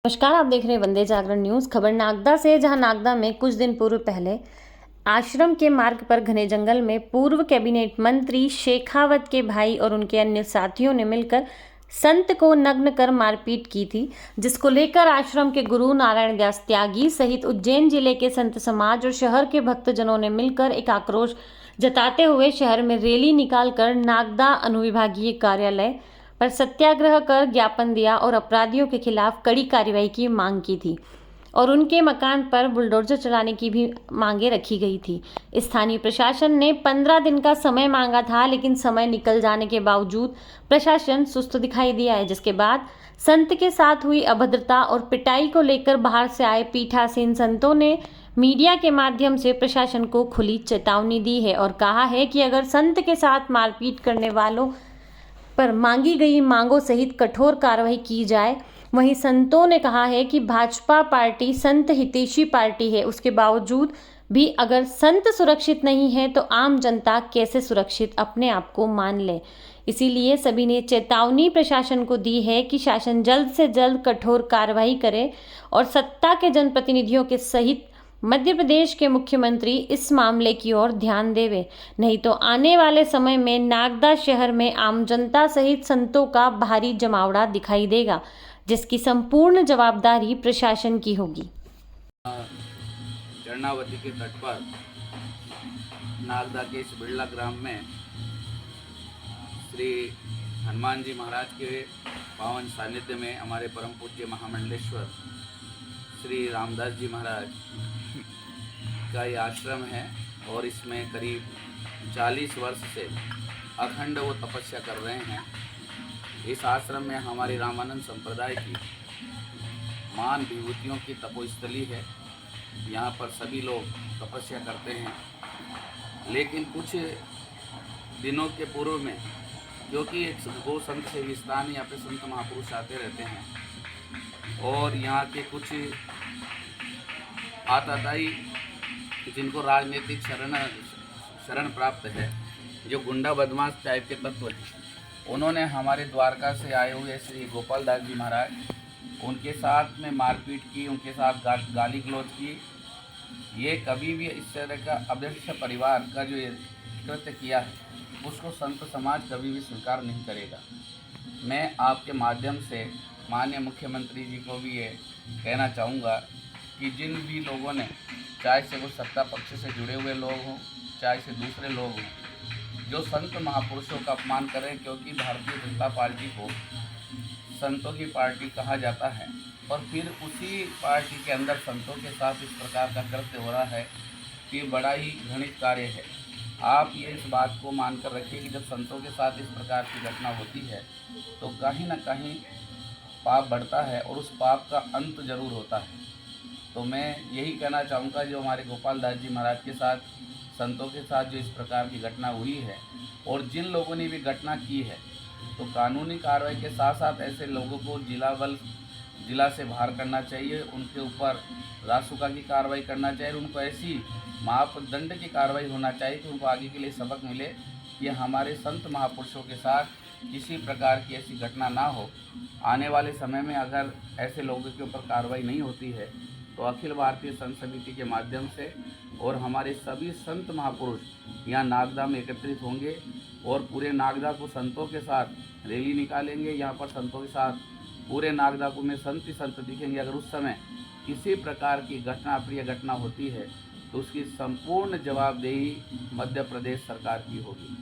नमस्कार, आप देख रहे हैं वंदे जागरण न्यूज़। खबर नागदा से, जहां नागदा में कुछ दिन पूर्व पहले आश्रम के मार्ग पर घने जंगल में पूर्व कैबिनेट मंत्री शेखावत के भाई और उनके अन्य साथियों ने मिलकर संत को नग्न कर मारपीट की थी, जिसको लेकर आश्रम के गुरु नारायण व्यास त्यागी सहित उज्जैन जिले के संत समाज और शहर के भक्तजनों ने मिलकर एक आक्रोश जताते हुए शहर में रैली निकालकर नागदा अनुविभागीय कार्यालय पर सत्याग्रह कर ज्ञापन दिया और अपराधियों के खिलाफ कड़ी कार्रवाई की मांग की थी और उनके मकान पर बुलडोजर चलाने की भी मांगे रखी गई थी। स्थानीय प्रशासन ने 15 दिन का समय मांगा था, लेकिन समय निकल जाने के बावजूद प्रशासन सुस्त दिखाई दिया है, जिसके बाद संत के साथ हुई अभद्रता और पिटाई को लेकर बाहर से आए पीठासीन संतों ने मीडिया के माध्यम से प्रशासन को खुली चेतावनी दी है और कहा है कि अगर संत के साथ मारपीट करने वालों पर मांगी गई मांगों सहित कठोर कार्रवाई की जाए। वहीं संतों ने कहा है कि भाजपा पार्टी संत हितैषी पार्टी है, उसके बावजूद भी अगर संत सुरक्षित नहीं है तो आम जनता कैसे सुरक्षित अपने आप को मान ले। इसीलिए सभी ने चेतावनी प्रशासन को दी है कि शासन जल्द से जल्द कठोर कार्रवाई करे और सत्ता के जनप्रतिनिधियों के सहित मध्य प्रदेश के मुख्यमंत्री इस मामले की ओर ध्यान देवे, नहीं तो आने वाले समय में नागदा शहर में आम जनता सहित संतों का भारी जमावड़ा दिखाई देगा, जिसकी संपूर्ण जवाबदारी प्रशासन की होगी। चरणावती के तट पर नागदा के इस बिड़ला ग्राम में श्री हनुमान जी महाराज के पावन सानिध्य में हमारे परम पूज्य महामंडलेश्वर श्री रामदास जी महाराज का ये आश्रम है और इसमें करीब 40 वर्ष से अखंड वो तपस्या कर रहे हैं। इस आश्रम में हमारी रामानंद संप्रदाय की मान विभूतियों की तपोस्थली है। यहाँ पर सभी लोग तपस्या करते हैं, लेकिन कुछ दिनों के पूर्व में, क्योंकि एक गो संत से स्थान यहाँ पे संत महापुरुष आते रहते हैं और यहाँ के कुछ आताताई जिनको राजनीतिक शरण प्राप्त है, जो गुंडा बदमाश टाइप के तत्व हैं, उन्होंने हमारे द्वारका से आए हुए श्री गोपाल दास जी महाराज उनके साथ में मारपीट की, उनके साथ गाली गलौज की। ये कभी भी इस तरह का अध्यक्ष परिवार का जो ये कृत्य किया है, उसको संत समाज कभी भी स्वीकार नहीं करेगा। मैं आपके माध्यम से माननीय मुख्यमंत्री जी को भी ये कहना चाहूँगा कि जिन भी लोगों ने, चाहे से वो सत्ता पक्ष से जुड़े हुए लोग हों, चाहे से दूसरे लोग हों, जो संत महापुरुषों का अपमान करें, क्योंकि भारतीय जनता पार्टी को संतों की पार्टी कहा जाता है और फिर उसी पार्टी के अंदर संतों के साथ इस प्रकार का कृत्य हो रहा है कि बड़ा ही घृणित कार्य है। आप ये इस बात को मानकर रखिए कि जब संतों के साथ इस प्रकार की घटना होती है तो कहीं ना कहीं पाप बढ़ता है और उस पाप का अंत जरूर होता है। तो मैं यही कहना चाहूँगा, जो हमारे गोपाल दास जी महाराज के साथ, संतों के साथ जो इस प्रकार की घटना हुई है और जिन लोगों ने भी घटना की है, तो कानूनी कार्रवाई के साथ साथ ऐसे लोगों को जिला से बाहर करना चाहिए, उनके ऊपर रासुका की कार्रवाई करना चाहिए, उनको ऐसी मापदंड की कार्रवाई होना चाहिए कि उनको आगे के लिए सबक मिले कि हमारे संत महापुरुषों के साथ किसी प्रकार की ऐसी घटना ना हो। आने वाले समय में अगर ऐसे लोगों के ऊपर कार्रवाई नहीं होती है तो अखिल भारतीय संत समिति के माध्यम से और हमारे सभी संत महापुरुष यहाँ नागदा में एकत्रित होंगे और पूरे नागदा को संतों के साथ रैली निकालेंगे। यहाँ पर संतों के साथ पूरे नागदा को में संत ही संत दिखेंगे। अगर उस समय किसी प्रकार की अप्रिय घटना होती है तो उसकी संपूर्ण जवाबदेही मध्य प्रदेश सरकार की होगी।